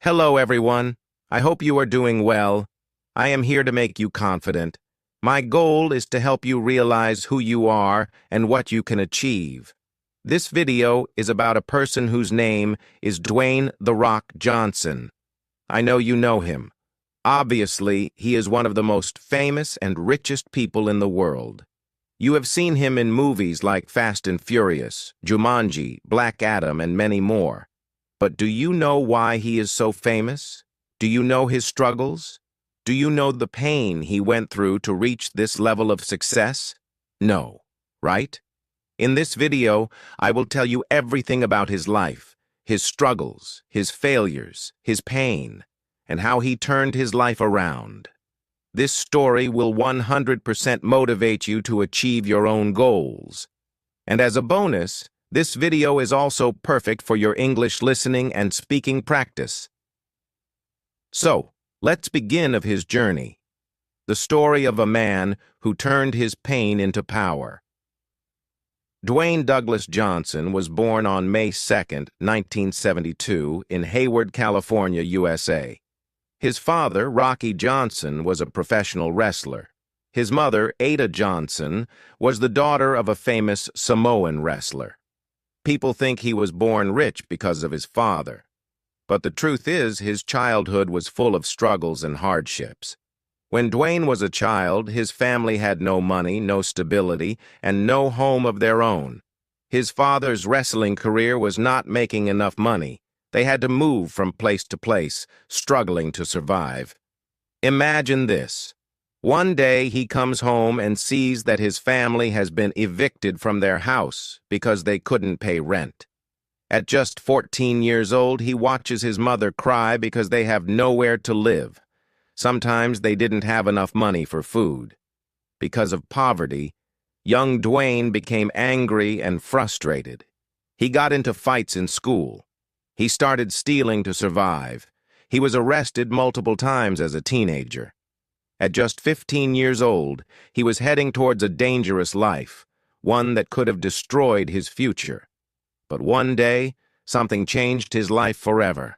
Hello, everyone. I hope you are doing well. I am here to make you confident. My goal is to help you realize who you are and what you can achieve. This video is about a person whose name is Dwayne "The Rock" Johnson. I know you know him. Obviously, he is one of the most famous and richest people in the world. You have seen him in movies like Fast and Furious, Jumanji, Black Adam, and many more. But do you know why he is so famous? Do you know his struggles? Do you know the pain he went through to reach this level of success? No, right? In this video, I will tell you everything about his life, his struggles, his failures, his pain, and how he turned his life around. This story will 100% motivate you to achieve your own goals. And as a bonus, this video is also perfect for your English listening and speaking practice. So, let's begin of his journey. The story of a man who turned his pain into power. Dwayne Douglas Johnson was born on May 2, 1972, in Hayward, California, USA. His father, Rocky Johnson, was a professional wrestler. His mother, Ada Johnson, was the daughter of a famous Samoan wrestler. People think he was born rich because of his father. But the truth is, his childhood was full of struggles and hardships. When Dwayne was a child, his family had no money, no stability, and no home of their own. His father's wrestling career was not making enough money. They had to move from place to place, struggling to survive. Imagine this. One day he comes home and sees that his family has been evicted from their house because they couldn't pay rent. At just 14 years old, he watches his mother cry because they have nowhere to live. Sometimes they didn't have enough money for food. Because of poverty, young Dwayne became angry and frustrated. He got into fights in school. He started stealing to survive. He was arrested multiple times as a teenager. At just 15 years old, he was heading towards a dangerous life, one that could have destroyed his future. But one day, something changed his life forever.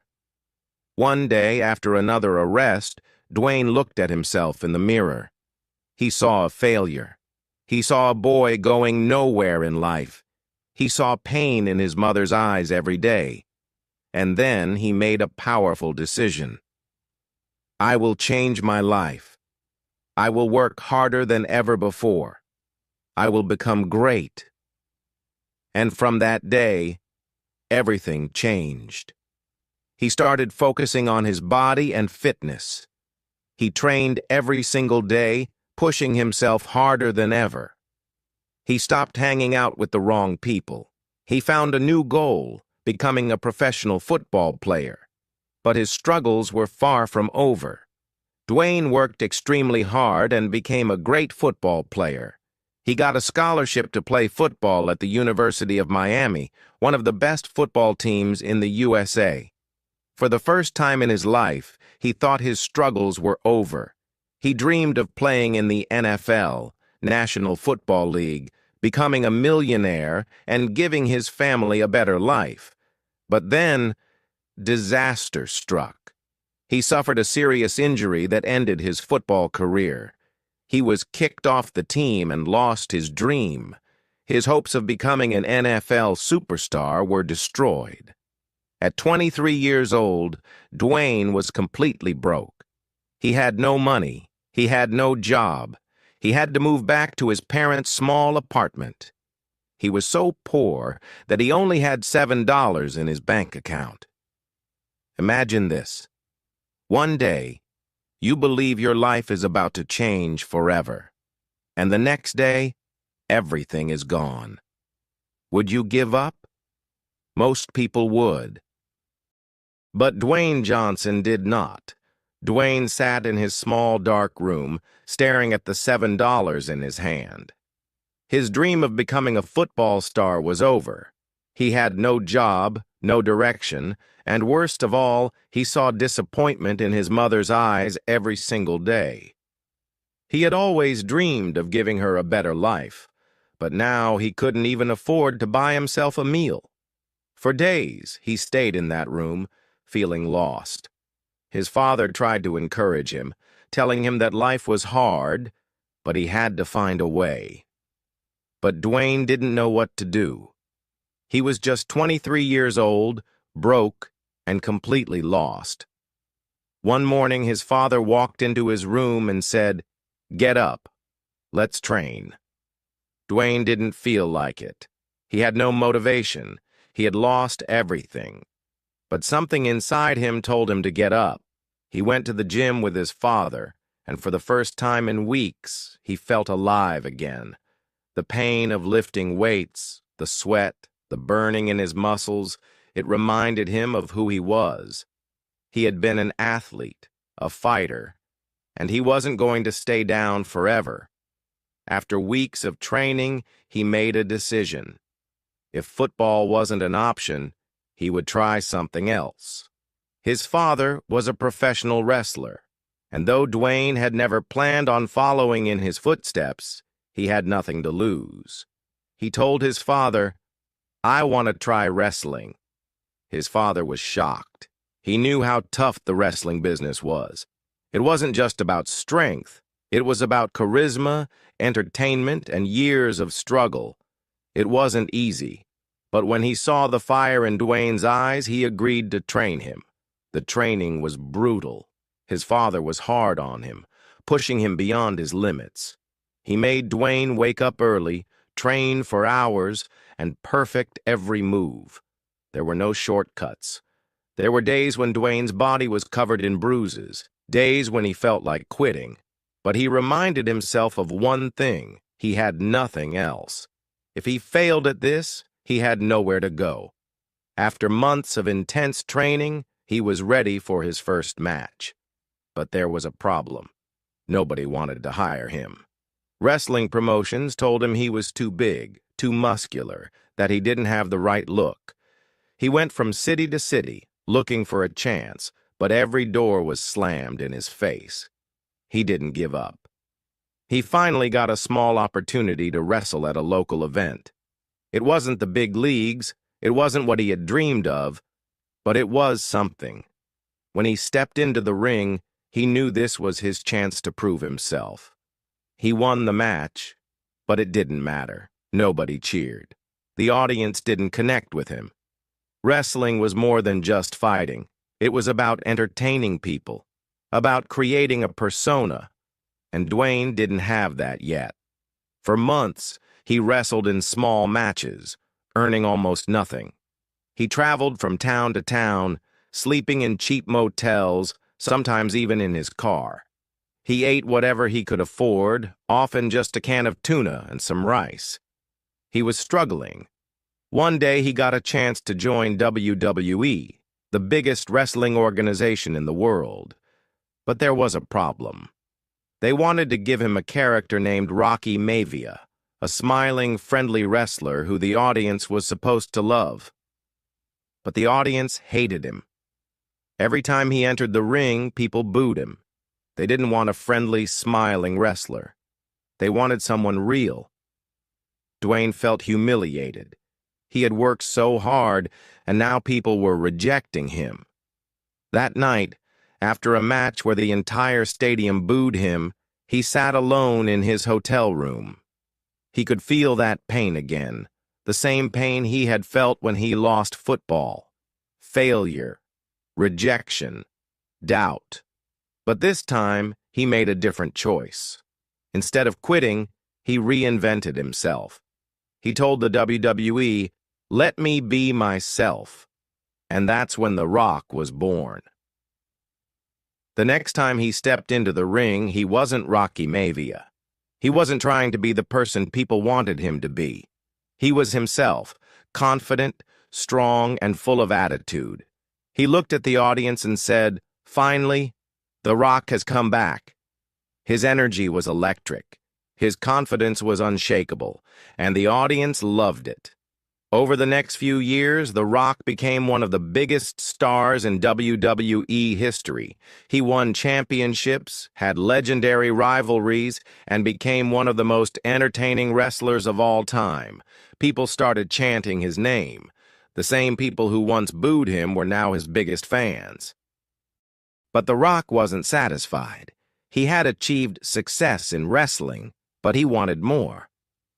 One day, after another arrest, Dwayne looked at himself in the mirror. He saw a failure. He saw a boy going nowhere in life. He saw pain in his mother's eyes every day. And then he made a powerful decision. I will change my life. I will work harder than ever before. I will become great. And from that day, everything changed. He started focusing on his body and fitness. He trained every single day, pushing himself harder than ever. He stopped hanging out with the wrong people. He found a new goal, becoming a professional football player. But his struggles were far from over. Dwayne worked extremely hard and became a great football player. He got a scholarship to play football at the University of Miami, one of the best football teams in the USA. For the first time in his life, he thought his struggles were over. He dreamed of playing in the NFL, National Football League, becoming a millionaire and giving his family a better life. But then, disaster struck. He suffered a serious injury that ended his football career. He was kicked off the team and lost his dream. His hopes of becoming an NFL superstar were destroyed. At 23 years old, Dwayne was completely broke. He had no money. He had no job. He had to move back to his parents' small apartment. He was so poor that he only had $7 in his bank account. Imagine this. One day, you believe your life is about to change forever, and the next day, everything is gone. Would you give up? Most people would. But Dwayne Johnson did not. Dwayne sat in his small, dark room, staring at the $7 in his hand. His dream of becoming a football star was over. He had no job, no direction, and worst of all, he saw disappointment in his mother's eyes every single day. He had always dreamed of giving her a better life, but now he couldn't even afford to buy himself a meal. For days, he stayed in that room, feeling lost. His father tried to encourage him, telling him that life was hard, but he had to find a way. But Dwayne didn't know what to do. He was just 23 years old, broke, and completely lost. One morning, his father walked into his room and said, "Get up. Let's train." Dwayne didn't feel like it. He had no motivation. He had lost everything. But something inside him told him to get up. He went to the gym with his father, and for the first time in weeks, he felt alive again. The pain of lifting weights, the sweat, the burning in his muscles, it reminded him of who he was. He had been an athlete, a fighter, and he wasn't going to stay down forever. After weeks of training, he made a decision. If football wasn't an option, he would try something else. His father was a professional wrestler, and though Dwayne had never planned on following in his footsteps, he had nothing to lose. He told his father, "I want to try wrestling." His father was shocked. He knew how tough the wrestling business was. It wasn't just about strength. It was about charisma, entertainment, and years of struggle. It wasn't easy, but when he saw the fire in Dwayne's eyes, he agreed to train him. The training was brutal. His father was hard on him, pushing him beyond his limits. He made Dwayne wake up early, train for hours, and perfect every move. There were no shortcuts. There were days when Dwayne's body was covered in bruises, days when he felt like quitting. But he reminded himself of one thing: he had nothing else. If he failed at this, he had nowhere to go. After months of intense training, he was ready for his first match. But there was a problem. Nobody wanted to hire him. Wrestling promotions told him he was too big, too muscular, that he didn't have the right look. He went from city to city, looking for a chance, but every door was slammed in his face. He didn't give up. He finally got a small opportunity to wrestle at a local event. It wasn't the big leagues, it wasn't what he had dreamed of, but it was something. When he stepped into the ring, he knew this was his chance to prove himself. He won the match, but it didn't matter. Nobody cheered. The audience didn't connect with him. Wrestling was more than just fighting. It was about entertaining people, about creating a persona, and Dwayne didn't have that yet. For months, he wrestled in small matches, earning almost nothing. He traveled from town to town, sleeping in cheap motels, sometimes even in his car. He ate whatever he could afford, often just a can of tuna and some rice. He was struggling. One day he got a chance to join WWE, the biggest wrestling organization in the world. But there was a problem. They wanted to give him a character named Rocky Maivia, a smiling, friendly wrestler who the audience was supposed to love. But the audience hated him. Every time he entered the ring, people booed him. They didn't want a friendly, smiling wrestler. They wanted someone real. Dwayne felt humiliated. He had worked so hard, and now people were rejecting him. That night, after a match where the entire stadium booed him, he sat alone in his hotel room. He could feel that pain again, the same pain he had felt when he lost football. Failure, rejection, doubt. But this time, he made a different choice. Instead of quitting, he reinvented himself. He told the WWE, "Let me be myself." And that's when The Rock was born. The next time he stepped into the ring, he wasn't Rocky Maivia. He wasn't trying to be the person people wanted him to be. He was himself, confident, strong, and full of attitude. He looked at the audience and said, "Finally, The Rock has come back." His energy was electric. His confidence was unshakable, and the audience loved it. Over the next few years, The Rock became one of the biggest stars in WWE history. He won championships, had legendary rivalries, and became one of the most entertaining wrestlers of all time. People started chanting his name. The same people who once booed him were now his biggest fans. But The Rock wasn't satisfied. He had achieved success in wrestling, but he wanted more.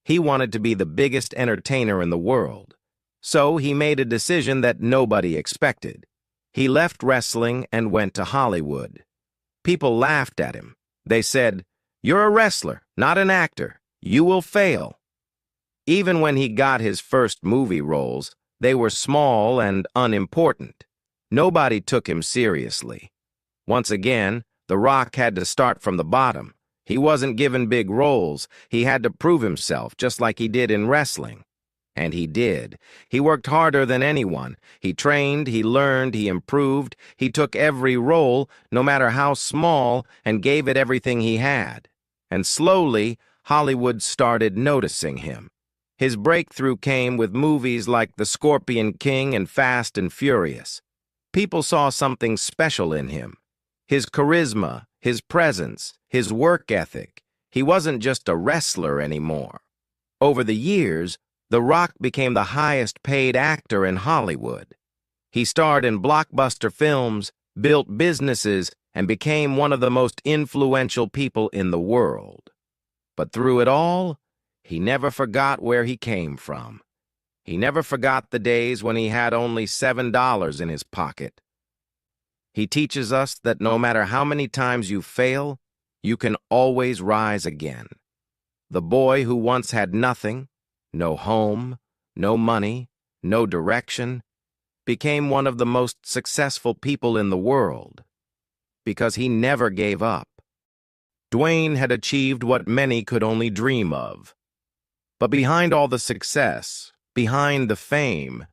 He wanted to be the biggest entertainer in the world. So he made a decision that nobody expected. He left wrestling and went to Hollywood. People laughed at him. They said, "You're a wrestler, not an actor. You will fail." Even when he got his first movie roles, they were small and unimportant. Nobody took him seriously. Once again, The Rock had to start from the bottom. He wasn't given big roles. He had to prove himself, just like he did in wrestling. And he did. He worked harder than anyone. He trained, he learned, he improved. He took every role, no matter how small, and gave it everything he had. And slowly, Hollywood started noticing him. His breakthrough came with movies like The Scorpion King and Fast and Furious. People saw something special in him. His charisma, his presence, his work ethic. He wasn't just a wrestler anymore. Over the years, The Rock became the highest-paid actor in Hollywood. He starred in blockbuster films, built businesses, and became one of the most influential people in the world. But through it all, he never forgot where he came from. He never forgot the days when he had only $7 in his pocket. He teaches us that no matter how many times you fail, you can always rise again. The boy who once had nothing, no home, no money, no direction, became one of the most successful people in the world because he never gave up. Dwayne had achieved what many could only dream of. But behind all the success, behind the fame,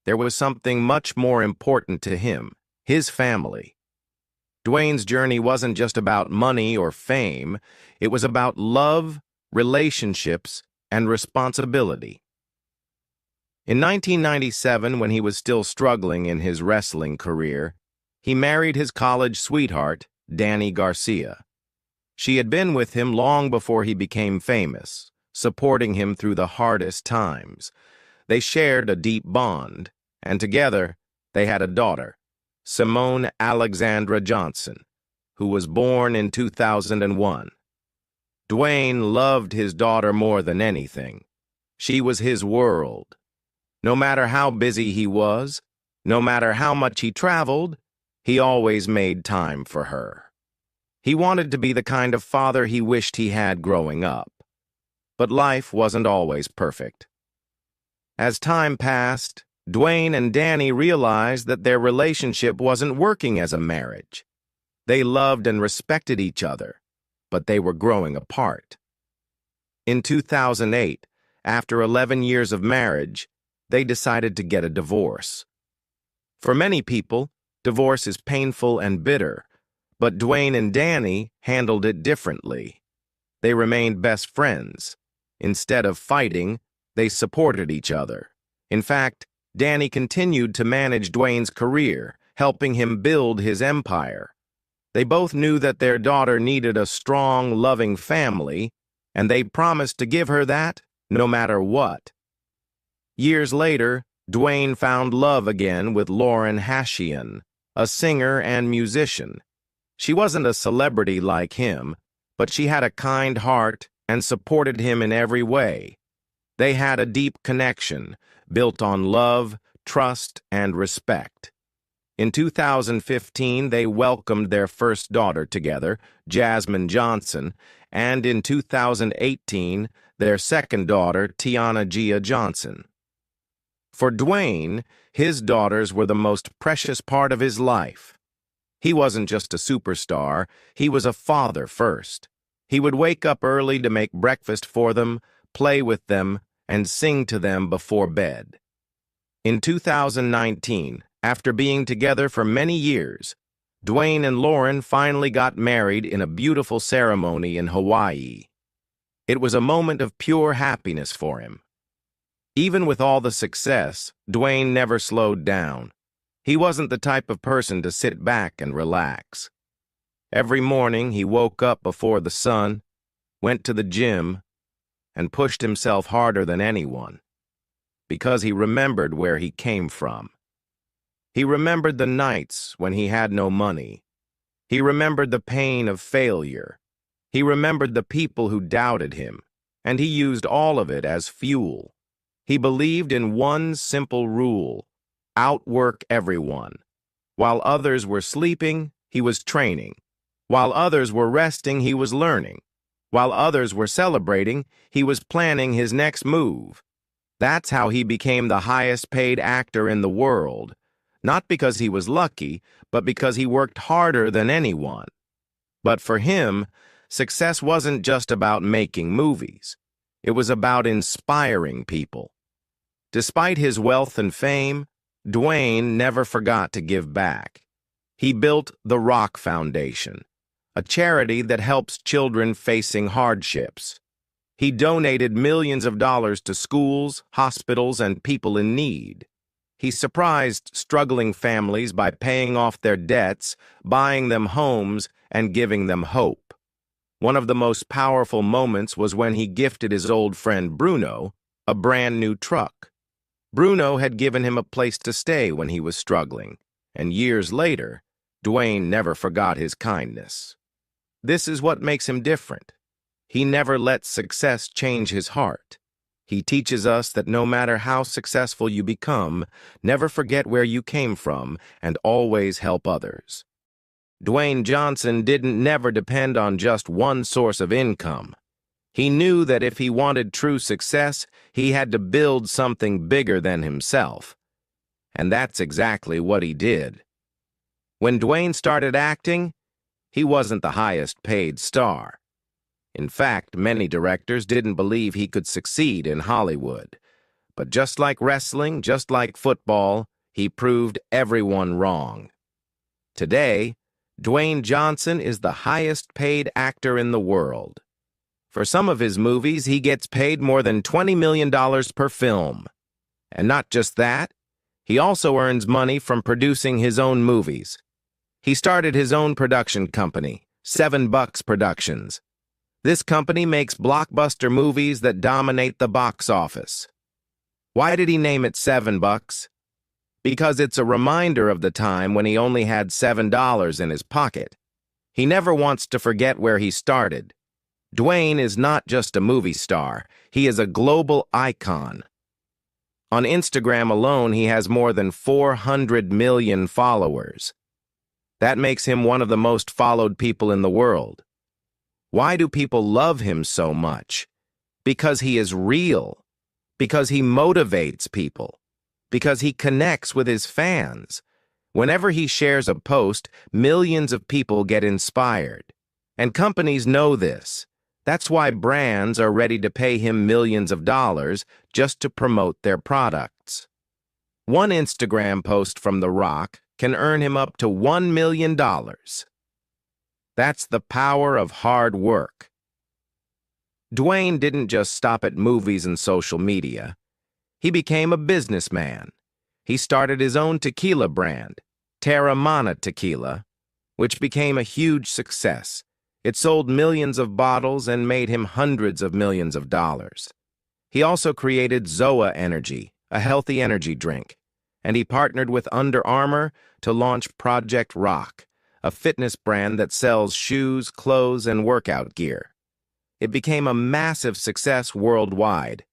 there was something much more important to him, his family. Dwayne's journey wasn't just about money or fame, it was about love, relationships, and responsibility. In 1997, when he was still struggling in his wrestling career, he married his college sweetheart, Dany Garcia. She had been with him long before he became famous, supporting him through the hardest times. They shared a deep bond, and together they had a daughter, Simone Alexandra Johnson, who was born in 2001. Dwayne loved his daughter more than anything. She was his world. No matter how busy he was, no matter how much he traveled, he always made time for her. He wanted to be the kind of father he wished he had growing up. But life wasn't always perfect. As time passed, Dwayne and Dany realized that their relationship wasn't working as a marriage. They loved and respected each other, but they were growing apart. In 2008, after 11 years of marriage, they decided to get a divorce. For many people, divorce is painful and bitter, but Dwayne and Dany handled it differently. They remained best friends. Instead of fighting, they supported each other. In fact, Dany continued to manage Dwayne's career, helping him build his empire. They both knew that their daughter needed a strong, loving family, and they promised to give her that no matter what. Years later, Dwayne found love again with Lauren Hashian, a singer and musician. She wasn't a celebrity like him, but she had a kind heart and supported him in every way. They had a deep connection, built on love, trust, and respect. In 2015, they welcomed their first daughter together, Jasmine Johnson, and in 2018, their second daughter, Tiana Gia Johnson. For Dwayne, his daughters were the most precious part of his life. He wasn't just a superstar, he was a father first. He would wake up early to make breakfast for them, play with them, and sing to them before bed. In 2019, after being together for many years, Dwayne and Lauren finally got married in a beautiful ceremony in Hawaii. It was a moment of pure happiness for him. Even with all the success, Dwayne never slowed down. He wasn't the type of person to sit back and relax. Every morning he woke up before the sun, went to the gym, and pushed himself harder than anyone, because he remembered where he came from. He remembered the nights when he had no money, He remembered the pain of failure. He remembered the people who doubted him, and he used all of it as fuel. He believed in one simple rule: outwork everyone. While others were sleeping, he was training. While others were resting, he was learning. While others were celebrating, he was planning his next move. That's how he became the highest paid actor in the world, not because he was lucky, but because he worked harder than anyone. But for him, success wasn't just about making movies. It was about inspiring people. Despite his wealth and fame, Dwayne never forgot to give back. He built the Rock Foundation, a charity that helps children facing hardships. He donated millions of dollars to schools, hospitals, and people in need. He surprised struggling families by paying off their debts, buying them homes, and giving them hope. One of the most powerful moments was when he gifted his old friend Bruno a brand new truck. Bruno had given him a place to stay when he was struggling, and years later, Dwayne never forgot his kindness. This is what makes him different. He never lets success change his heart. He teaches us that no matter how successful you become, never forget where you came from and always help others. Dwayne Johnson didn't never depend on just one source of income. He knew that if he wanted true success, he had to build something bigger than himself. And that's exactly what he did. When Dwayne started acting, he wasn't the highest paid star. In fact, many directors didn't believe he could succeed in Hollywood. But just like wrestling, just like football, he proved everyone wrong. Today, Dwayne Johnson is the highest paid actor in the world. For some of his movies, he gets paid more than $20 million per film. And not just that, he also earns money from producing his own movies. He started his own production company, $7 Productions. This company makes blockbuster movies that dominate the box office. Why did he name it $7? Because it's a reminder of the time when he only had $7 in his pocket. He never wants to forget where he started. Dwayne is not just a movie star, he is a global icon. On Instagram alone, he has more than 400 million followers. That makes him one of the most followed people in the world. Why do people love him so much? Because he is real. Because he motivates people. Because he connects with his fans. Whenever he shares a post, millions of people get inspired. And companies know this. That's why brands are ready to pay him millions of dollars just to promote their products. One Instagram post from The Rock can earn him up to $1 million. That's the power of hard work. Dwayne didn't just stop at movies and social media. He became a businessman. He started his own tequila brand, Terramana Tequila, which became a huge success. It sold millions of bottles and made him hundreds of millions of dollars. He also created Zoa Energy, a healthy energy drink, and he partnered with Under Armour to launch Project Rock, a fitness brand that sells shoes, clothes, and workout gear. It became a massive success worldwide.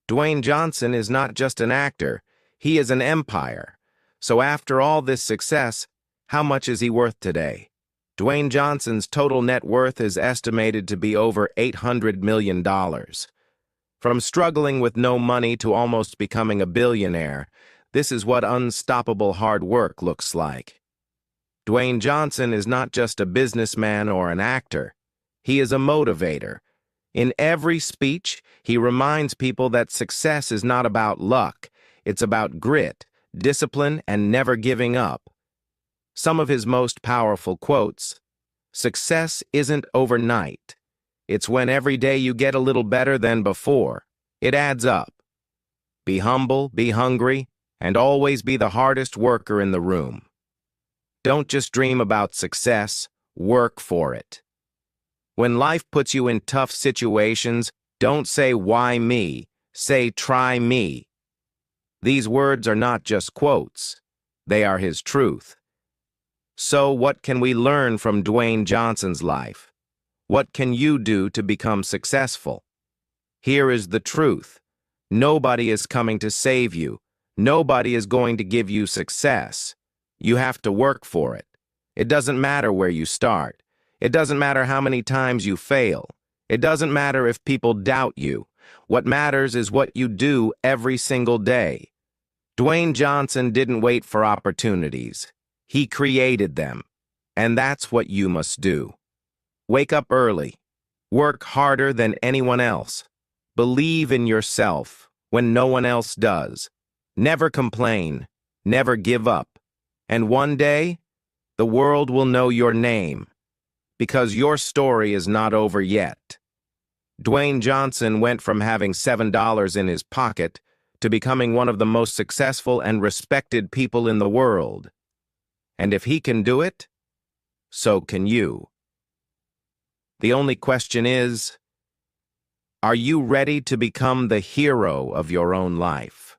Dwayne Johnson is not just an actor, he is an empire. So after all this success, how much is he worth today? Dwayne Johnson's total net worth is estimated to be over $800 million. From struggling with no money to almost becoming a billionaire, this is what unstoppable hard work looks like. Dwayne Johnson is not just a businessman or an actor. He is a motivator. In every speech, he reminds people that success is not about luck. It's about grit, discipline, and never giving up. Some of his most powerful quotes: "Success isn't overnight. It's when every day you get a little better than before. It adds up. Be humble, be hungry, and always be the hardest worker in the room." Don't just dream about success, work for it. When life puts you in tough situations, don't say, "Why me?" Say, "Try me." These words are not just quotes. They are his truth. So what can we learn from Dwayne Johnson's life? What can you do to become successful? Here is the truth. Nobody is coming to save you. Nobody is going to give you success. You have to work for it. It doesn't matter where you start. It doesn't matter how many times you fail. It doesn't matter if people doubt you. What matters is what you do every single day. Dwayne Johnson didn't wait for opportunities. He created them. And that's what you must do. Wake up early. Work harder than anyone else. Believe in yourself when no one else does. Never complain. Never give up. And one day, the world will know your name, because your story is not over yet. Dwayne Johnson went from having $7 in his pocket to becoming one of the most successful and respected people in the world. And if he can do it, so can you. The only question is, are you ready to become the hero of your own life?